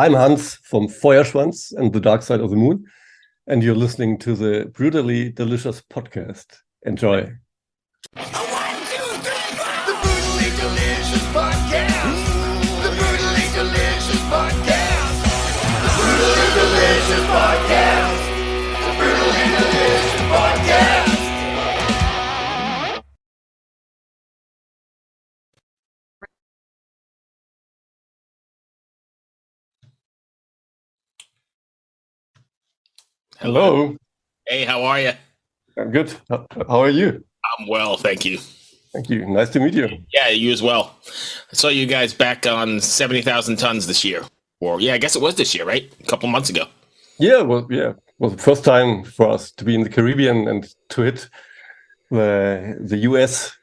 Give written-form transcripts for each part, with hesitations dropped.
I'm Hans from Feuerschwanz and the Dark Side of the Moon, and you're listening to the Brutally Delicious podcast. Enjoy. 1, 2, 3, 4. The Brutally Delicious podcast. The Brutally Delicious podcast. The Brutally Delicious podcast. The Brutally Delicious podcast. Hello. Hey, how are you? I'm good. How are you? I'm well, thank you. Thank you. Nice to meet you. Yeah, you as well. I saw you guys back on 70,000 tons this year. Or, yeah, I guess it was this year, right? A couple months ago. Yeah, it was the first time for us to be in the Caribbean and to hit the US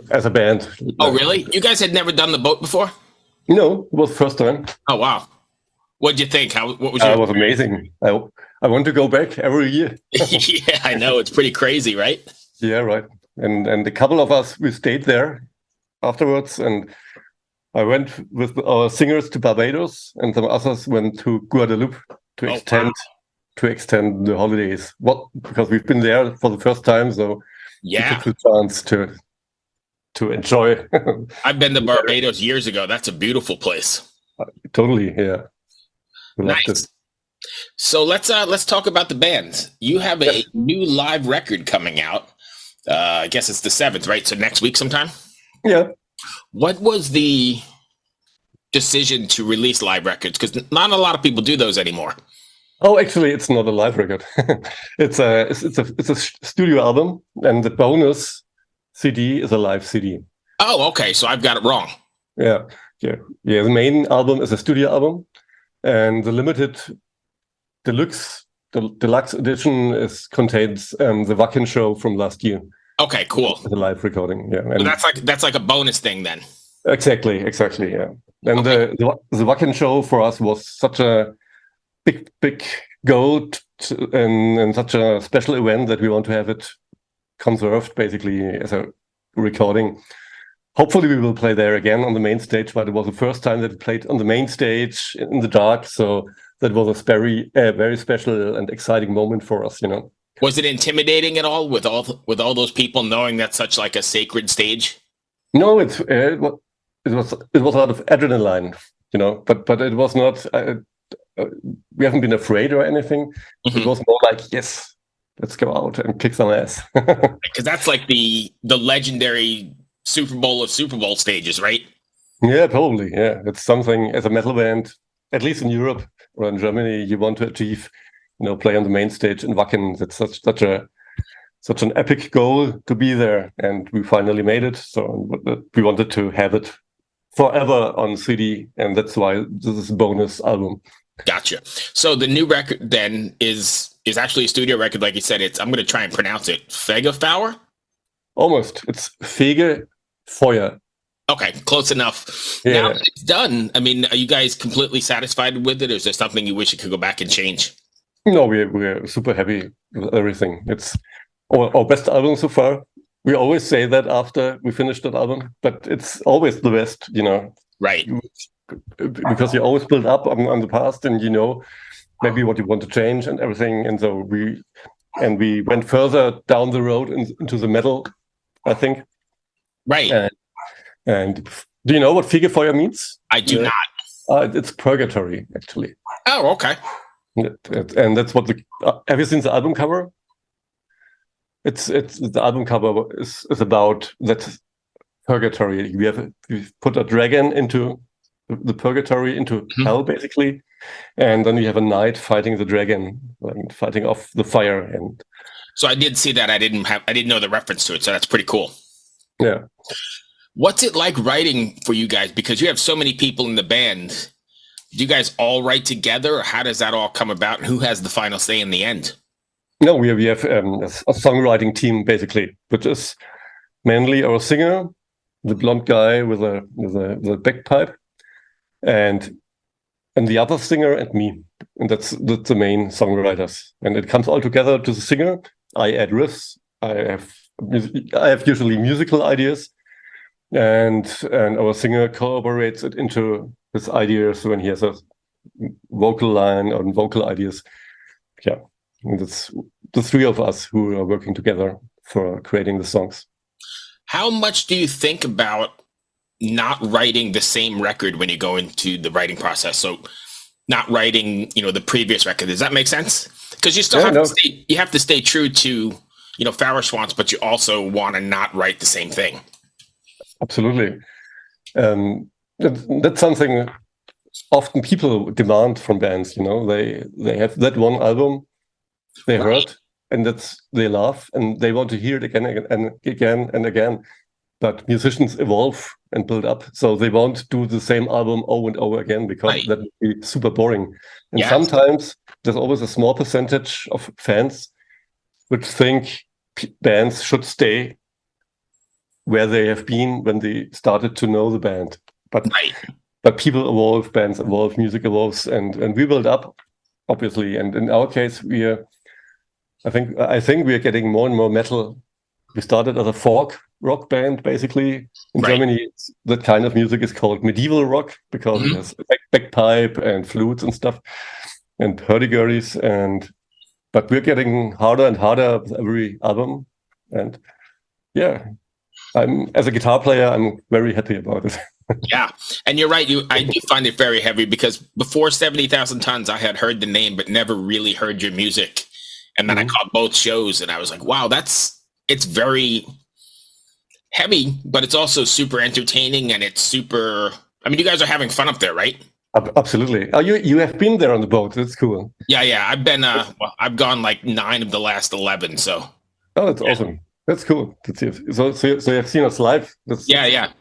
as a band. Oh, really? You guys had never done the boat before? No, it was the first time. Oh, wow. What'd you think? What was It was amazing. I want to go back every year. Yeah, I know. It's pretty crazy, right? Yeah, right. And a couple of us, we stayed there afterwards, and I went with our singers to Barbados, and some others went to Guadeloupe to extend the holidays. Because we've been there for the first time, so yeah, we took the chance to enjoy. I've been to Barbados years ago. That's a beautiful place. Totally, yeah. Nice. So let's talk about the band. You have a new live record coming out. I guess it's the 7th, right? So next week sometime? Yeah. What was the decision to release live records? Because not a lot of people do those anymore. Oh, actually, it's not a live record. It's a studio album, and the bonus CD is a live CD. Oh, okay. So I've got it wrong. Yeah. The main album is a studio album, and the limited deluxe edition contains the Wacken show from last year. Okay, cool. The live recording, yeah. And that's like a bonus thing then. Exactly, yeah. And okay. the Wacken show for us was such a big goal and such a special event that we want to have it conserved basically as a recording. Hopefully we will play there again on the main stage, but it was the first time that we played on the main stage in the dark, so that was a very special and exciting moment for us, you know. Was it intimidating at all with all those people knowing that's such like a sacred stage? No, it was a lot of adrenaline, you know, but it was not. We haven't been afraid or anything. Mm-hmm. It was more like, yes, let's go out and kick some ass. Because that's like the legendary Super Bowl of Super Bowl stages, right? Yeah, probably. Yeah, it's something as a metal band, at least in Europe or in Germany, you want to achieve. You know, play on the main stage in Wacken. That's such an epic goal to be there, and we finally made it. So we wanted to have it forever on CD, and that's why this is a bonus album. Gotcha. So the new record then is actually a studio record, like you said. I'm going to try and pronounce it. Fegefeuer? Almost. It's Fegefeuer. Okay, close enough. Yeah. Now that it's done, I mean, are you guys completely satisfied with it, or is there something you wish you could go back and change? No, we're super happy with everything. It's our best album so far. We always say that after we finish that album, but it's always the best, you know. Right. Because you always build up on the past, and you know maybe what you want to change and everything. And so we went further down the road into the metal, I think. Right. And do you know what Fegefeuer means? I do not. It's purgatory, actually. Oh, okay. And that's what have you seen the album cover? It's the album cover is about that purgatory. We put a dragon into the purgatory, into hell, basically, and then you have a knight fighting the dragon, like fighting off the fire. And so I did see that. I didn't know the reference to it, so that's pretty cool. Yeah. What's it like writing for you guys? Because you have so many people in the band. Do you guys all write together, or how does that all come about? And who has the final say in the end? No, we have a songwriting team, basically, which is mainly our singer, the blonde guy with a bagpipe, and the other singer and me. And that's the main songwriters. And it comes all together to the singer. I add riffs. I have usually musical ideas, and our singer collaborates it into his ideas, when he has a vocal line or vocal ideas. Yeah, and it's the three of us who are working together for creating the songs. How much do you think about not writing the same record when you go into the writing process? So not writing, the previous record. Does that make sense? Because you still have to stay true to, Feuerschwanz, but you also want to not write the same thing. Absolutely. That's something often people demand from bands. They have that one album they heard, and they love, and they want to hear it again and again and again. But musicians evolve and build up, so they won't do the same album over and over again, because that would be super boring. And sometimes there's always a small percentage of fans which think bands should stay where they have been when they started to know the band. But people evolve, bands evolve, music evolves, and we build up, obviously. And in our case, I think we are getting more and more metal. We started as a folk rock band, basically. In Germany, that kind of music is called medieval rock, because it has bagpipe and flutes and stuff, and hurdy-gurdies. But we're getting harder and harder with every album. And as a guitar player, I'm very happy about it. Yeah, and you're right. I do find it very heavy, because before 70,000 Tons, I had heard the name, but never really heard your music. And then I caught both shows, and I was like, wow, it's very heavy, but it's also super entertaining, and it's super, you guys are having fun up there, right? Absolutely. Oh, you have been there on the boat. That's cool. Yeah. I've been, I've gone like 9 of the last 11, so. Oh, that's awesome. That's cool. That's it. So you have seen us live? Yeah.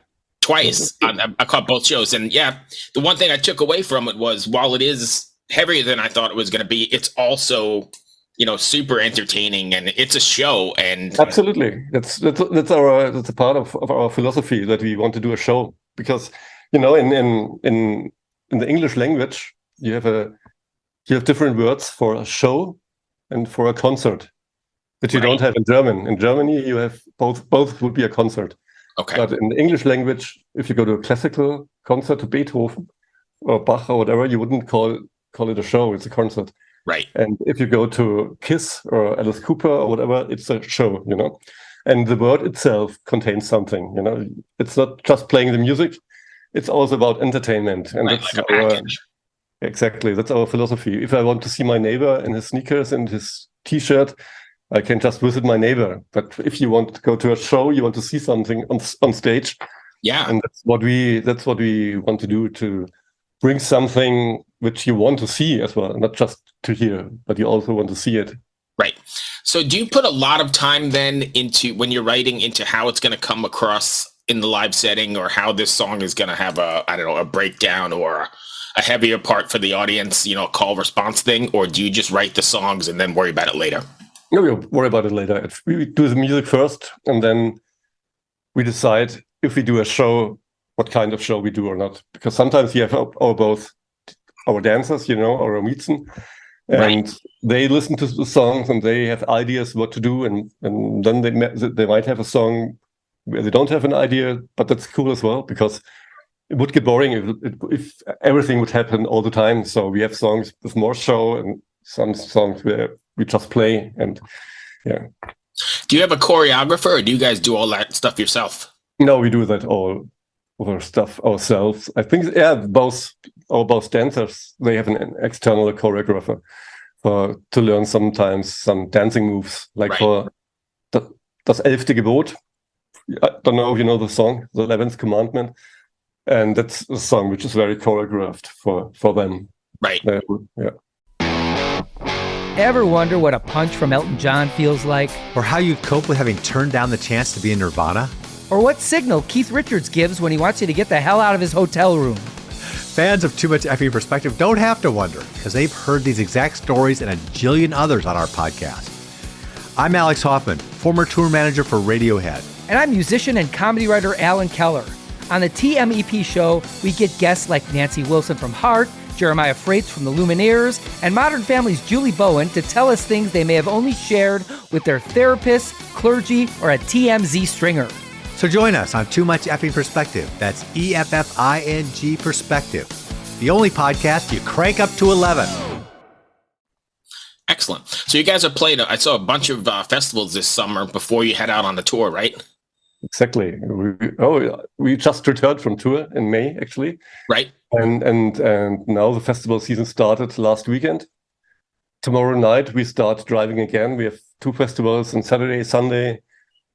Twice. I caught both shows. And the one thing I took away from it was, while it is heavier than I thought it was going to be, it's also, super entertaining, and it's a show. And absolutely. That's a part of our philosophy, that we want to do a show, because, in the English language, you have different words for a show and for a concert that you don't have in German. In Germany, you have both would be a concert. Okay. But in the English language, if you go to a classical concert to Beethoven or Bach or whatever, you wouldn't call it a show. It's a concert. Right. And if you go to Kiss or Alice Cooper or whatever, it's a show, And the word itself contains something, It's not just playing the music. It's also about entertainment. And that's our philosophy. If I want to see my neighbor in his sneakers and his T-shirt, I can just visit my neighbor. But if you want to go to a show, you want to see something on stage. Yeah. And that's what we want to do, to bring something which you want to see as well, not just to hear, but you also want to see it. Right. So do you put a lot of time then into, when you're writing, into how it's going to come across in the live setting, or how this song is going to have a breakdown or a heavier part for the audience, call response thing? Or do you just write the songs and then worry about it later? No, we'll worry about it later. We do the music first, and then we decide if we do a show, what kind of show we do or not. Because sometimes we have our dancers, our Miezen, and they listen to the songs and they have ideas what to do, and then they might have a song where they don't have an idea, but that's cool as well, because it would get boring if everything would happen all the time. So we have songs with more show, and some songs where we just play, and Do you have a choreographer, or do you guys do all that stuff yourself? No, we do that all over stuff ourselves. I think, both dancers, they have an external choreographer to learn sometimes some dancing moves, like for Das 11. Gebot. I don't know if you know the song, the 11th Commandment, and that's a song which is very choreographed for them. Right. Ever wonder what a punch from Elton John feels like? Or how you'd cope with having turned down the chance to be in Nirvana? Or what signal Keith Richards gives when he wants you to get the hell out of his hotel room? Fans of Too Much Effing Perspective don't have to wonder, because they've heard these exact stories and a jillion others on our podcast. I'm Alex Hoffman, former tour manager for Radiohead. And I'm musician and comedy writer Alan Keller. On the TMEP show, we get guests like Nancy Wilson from Heart, Jeremiah Freites from the Lumineers, and Modern Family's Julie Bowen to tell us things they may have only shared with their therapist, clergy, or a TMZ stringer. So join us on Too Much Effing Perspective. That's EFFING Perspective. the only podcast you crank up to 11. Excellent. So you guys are playing, I saw a bunch of festivals this summer before you head out on the tour, right? Exactly. We just returned from tour in May, actually. Right. And now the festival season started last weekend. Tomorrow night we start driving again. We have 2 festivals on Saturday, Sunday,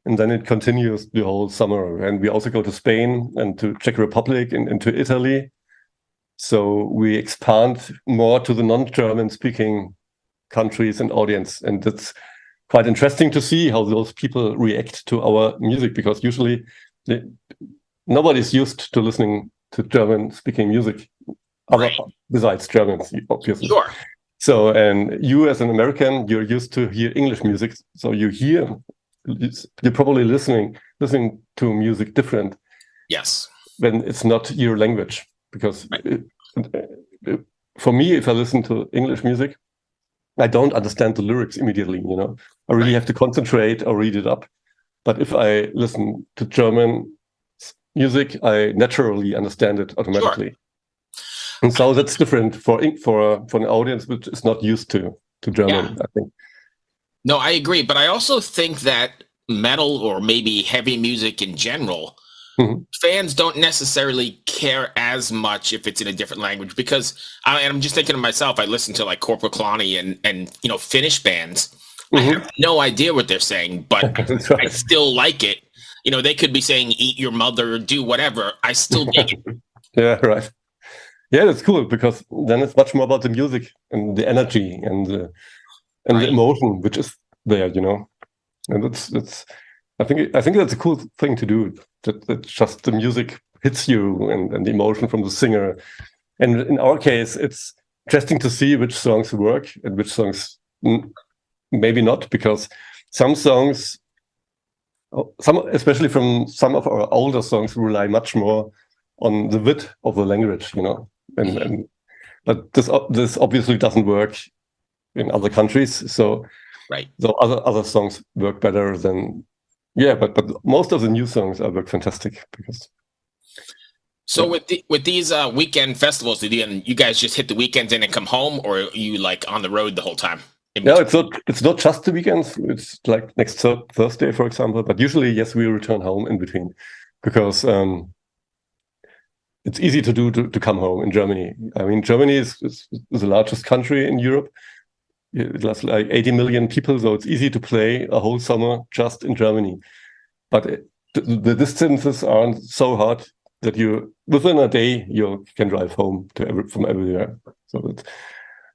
and then it continues the whole summer. And we also go to Spain and to Czech Republic and to Italy. So we expand more to the non-German speaking countries and audience. And it's quite interesting to see how those people react to our music, because usually nobody's used to listening to German speaking music, besides Germans, obviously. Sure. So, and you as an American, you're used to hear English music. So you're probably listening to music different. Yes. When it's not your language. Because for me, if I listen to English music, I don't understand the lyrics immediately, you know. I really have to concentrate or read it up. But if I listen to German music, I naturally understand it automatically. Sure. And so that's different for an audience which is not used to German, I think. No, I agree. But I also think that metal or maybe heavy music in general, fans don't necessarily care as much if it's in a different language, because I'm just thinking of myself. I listen to like Corporal Klani and Finnish bands. I have no idea what they're saying, but I still like it. You know, they could be saying "eat your mother" or "do whatever." I still dig it. Yeah, right. Yeah, that's cool, because then it's much more about the music and the energy and the emotion which is there, you know. And that's I think that's a cool thing to do. That just the music hits you and the emotion from the singer. And in our case, it's interesting to see which songs work and which songs maybe not, because some songs, especially from some of our older songs, rely much more on the wit of the language, you know. But this obviously doesn't work in other countries. So other songs work better than. Yeah, but most of the new songs work fantastic because. So with these weekend festivals, do you guys just hit the weekends and then come home, or are you like on the road the whole time? No, it's not just the weekends. It's like next Thursday, for example. But usually, yes, we return home in between, because it's easy to come home in Germany. I mean, Germany is the largest country in Europe. It has like 80 million people, so it's easy to play a whole summer just in Germany. But the distances aren't so hard that within a day you can drive home from everywhere. So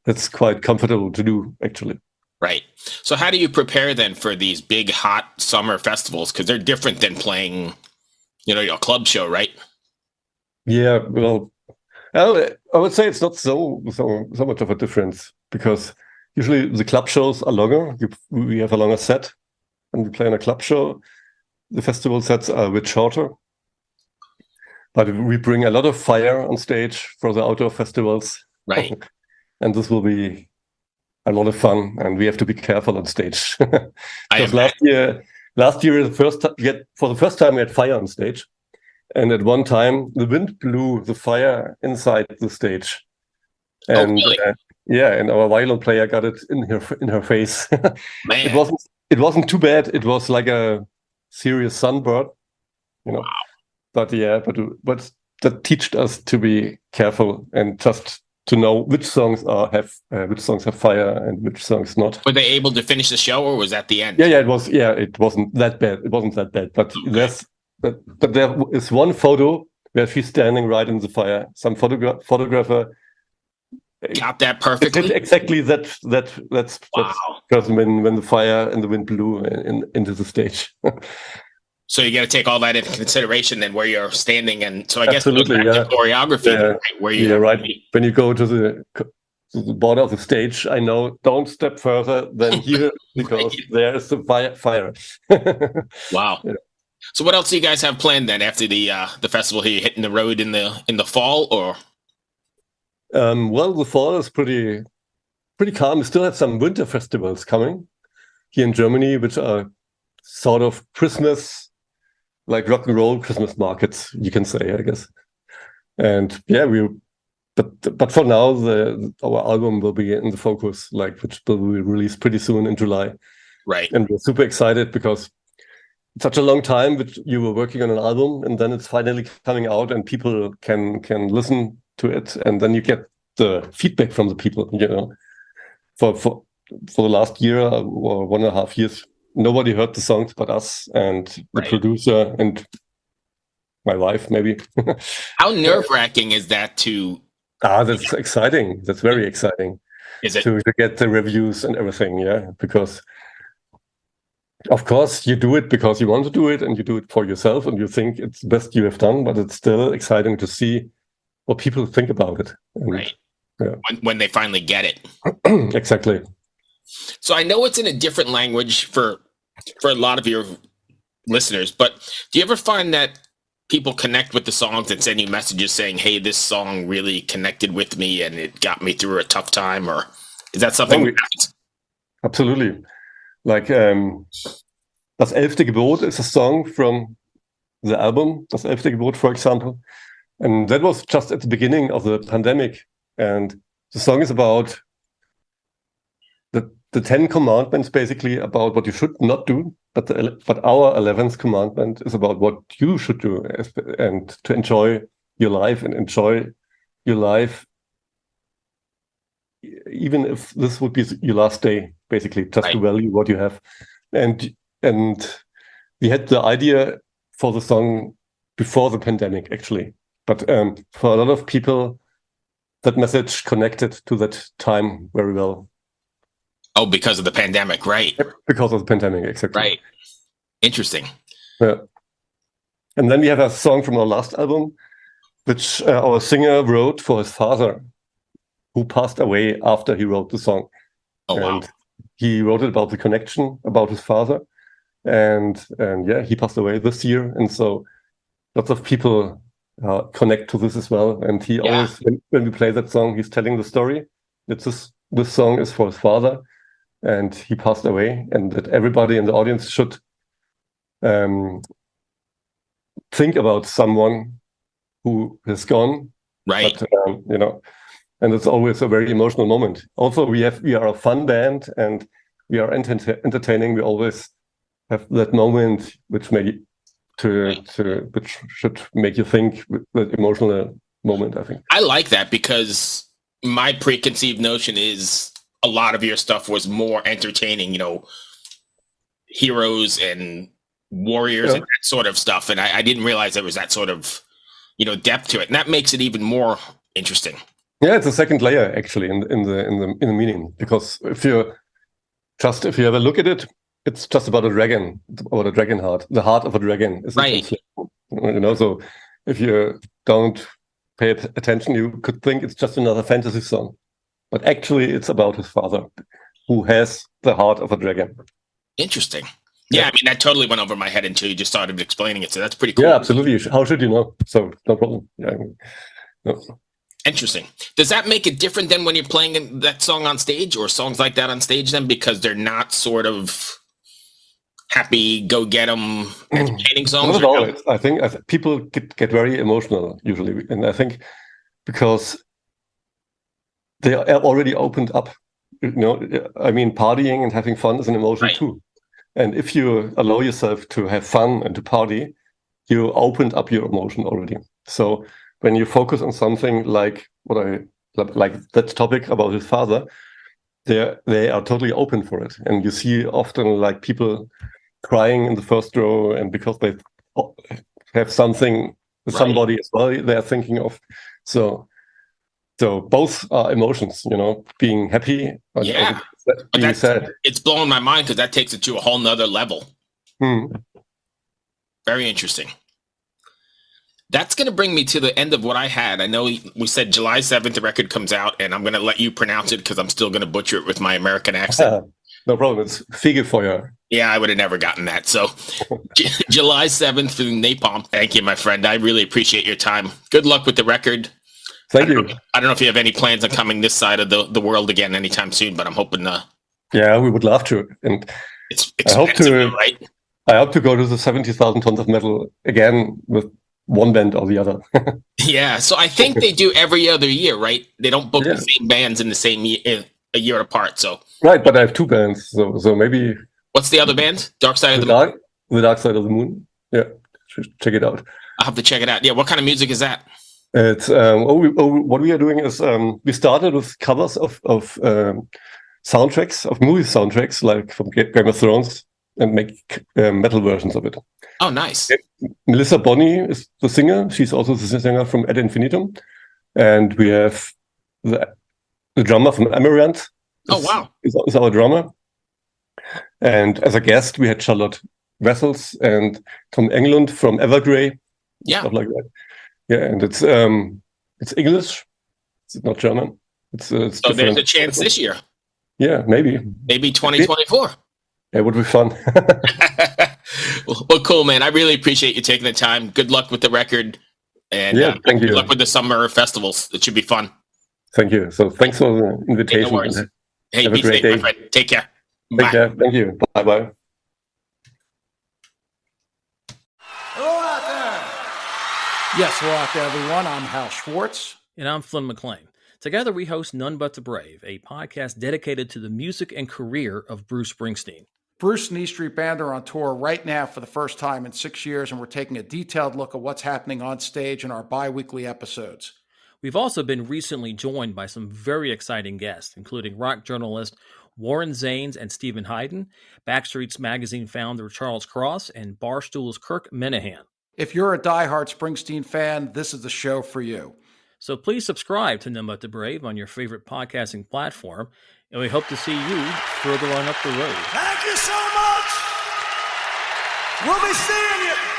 that's quite comfortable to do, actually. Right. So how do you prepare then for these big hot summer festivals? Because they're different than playing, your club show, right? Yeah. Well, I would say it's not so much of a difference, because usually the club shows are longer. We have a longer set, and we play in a club show. The festival sets are a bit shorter, but we bring a lot of fire on stage for the outdoor festivals. Right. And this will be a lot of fun, and we have to be careful on stage. Because last year, for the first time, we had fire on stage, and at one time the wind blew the fire inside the stage, and really? And our violin player got it in her face. Man. It wasn't too bad. It was like a serious sunburn, Wow. But that taught us to be careful and just to know which songs have fire and which songs not. Were they able to finish the show, or was that the end? Yeah, it was. Yeah, it wasn't that bad. But there is one photo where she's standing right in the fire. Some photographer got that perfectly. Exactly that's because when the fire and the wind blew into the stage. So you got to take all that into consideration then, where you're standing, and so I guess absolutely, the choreography, where you right. When you go to the border of the stage, I know don't step further than here because there is the fire. Wow. Yeah. So what else do you guys have planned then after the festival? Are you hitting the road in the fall, or? Well, the fall is pretty calm. We still have some winter festivals coming here in Germany, which are sort of Christmas, like rock and roll Christmas markets, you can say, I guess. And yeah, we're but for now, our album will be in the focus, which will be released pretty soon in July. Right. And we're super excited because it's such a long time that you were working on an album, and then it's finally coming out, and people can listen to it, and then you get the feedback from the people. For the last year or 1.5 years, nobody heard the songs but us and the producer and my wife, maybe. How nerve-wracking is that to... That's exciting. That's very exciting. Is it? To get the reviews and everything, yeah. Because, of course, you do it because you want to do it, and you do it for yourself, and you think it's the best you have done, but it's still exciting to see what people think about it. And, right. Yeah. When they finally get it. Exactly. So I know it's in a different language for a lot of your listeners, but do you ever find that people connect with the songs and send you messages saying, hey, this song really connected with me and it got me through a tough time? Or is that something that happens? Absolutely. Like Das 11. Gebot is a song from the album, Das 11. Gebot, for example. And that was just at the beginning of the pandemic. And the song is about the 10 commandments, basically about what you should not do. But our 11th commandment is about what you should do, and to enjoy your life even if this would be your last day, basically, just to value what you have. And we had the idea for the song before the pandemic, actually. But for a lot of people, that message connected to that time very well. Oh, because of the pandemic, right? Because of the pandemic, exactly. Right. Interesting. Yeah. And then we have a song from our last album, which our singer wrote for his father, who passed away after he wrote the song. Oh, wow. And he wrote it about the connection about his father. And yeah, he passed away this year. And so lots of people connect to this as well. And he always, when we play that song, he's telling the story. This song is for his father, and he passed away, and that everybody in the audience should think about someone who has gone. Right. But, and it's always a very emotional moment. Also, we are a fun band, and we are entertaining. We always have that moment which which should make you think, that emotional moment, I think. I like that, because my preconceived notion is a lot of your stuff was more entertaining, heroes and warriors and that sort of stuff. And I didn't realize there was that sort of, depth to it. And that makes it even more interesting. Yeah, it's a second layer, actually, in the meaning. Because if you have a look at it, it's just about a dragon, or a dragon heart. The heart of a dragon is right. So if you don't pay attention, you could think it's just another fantasy song. But actually, it's about his father, who has the heart of a dragon. Interesting. Yeah, I mean, that totally went over my head until you just started explaining it. So that's pretty cool. Yeah, absolutely. How should you know? So no problem. Yeah, no. Interesting. Does that make it different than when you're playing that song on stage, or songs like that on stage then, because they're not sort of happy, go get them entertaining songs? Not at all. I think people get very emotional usually, and I think because they are already opened up. I mean, partying and having fun is an emotion too. And if you allow yourself to have fun and to party, you opened up your emotion already. So when you focus on something like that topic about his father, they are totally open for it. And you see often like people crying in the first row, and because they have something, somebody as well they are thinking of. So both are emotions, being happy and being sad. It's blowing my mind, because that takes it to a whole nother level. Very interesting. That's going to bring me to the end of what I had. I know we said July 7th, the record comes out, and I'm going to let you pronounce it, because I'm still going to butcher it with my American accent. No problem. It's Fegefeuer. Yeah, I would have never gotten that. So July 7th for Napalm. Thank you, my friend. I really appreciate your time. Good luck with the record. Thank you. I don't know if you have any plans on coming this side of the world again anytime soon, but I'm hoping yeah, we would love to. And it's expensive, right? I hope to go to the 70,000 tons of metal again with one band or the other. Yeah, so I think they do every other year, right? They don't book Yeah. the same bands in the same year, a year apart. So Right, but I have two bands, so maybe what's the other band? Dark Side of the the Moon. Dark Side of the Moon. Yeah, check it out. I'll have to check it out. Yeah, what kind of music is that? It's what we are doing is we started with covers of soundtracks of movie soundtracks like from Game of Thrones and make metal versions of it. Oh, nice. Melissa Bonney is the singer. She's also the singer from Ad Infinitum, and we have the drummer from Amaranth. Oh, wow. Is our drummer. And as a guest, we had Charlotte Wessels and Tom Englund from Evergrey. Yeah. Stuff like that. Yeah, and it's English. It's not German. It's So different. there's a chance this year. Yeah, maybe. Maybe 2024. It would be fun. Well, cool, man. I really appreciate you taking the time. Good luck with the record. And Yeah, thank you. Good luck with the summer festivals. It should be fun. Thank you. So thanks for the invitation. Hey, no worries. Hey, Have be a great safe, day. my friend. Take care. Take Bye. care. Thank you. Bye-bye. Hello out there. Yes, hello out there, everyone. I'm Hal Schwartz. And I'm Flynn McLean. Together we host None But the Brave, a podcast dedicated to the music and career of Bruce Springsteen. Bruce and E Street Band are on tour right now for the first time in 6 years, and we're taking a detailed look at what's happening on stage in our bi-weekly episodes. We've also been recently joined by some very exciting guests, including rock journalist Warren Zanes and Stephen Hayden, Backstreet's Magazine founder Charles Cross, and Barstool's Kirk Minahan. If you're a diehard Springsteen fan, this is the show for you. So please subscribe to None But the Brave on your favorite podcasting platform, and we hope to see you further on up the road. Thank you so much. We'll be seeing you.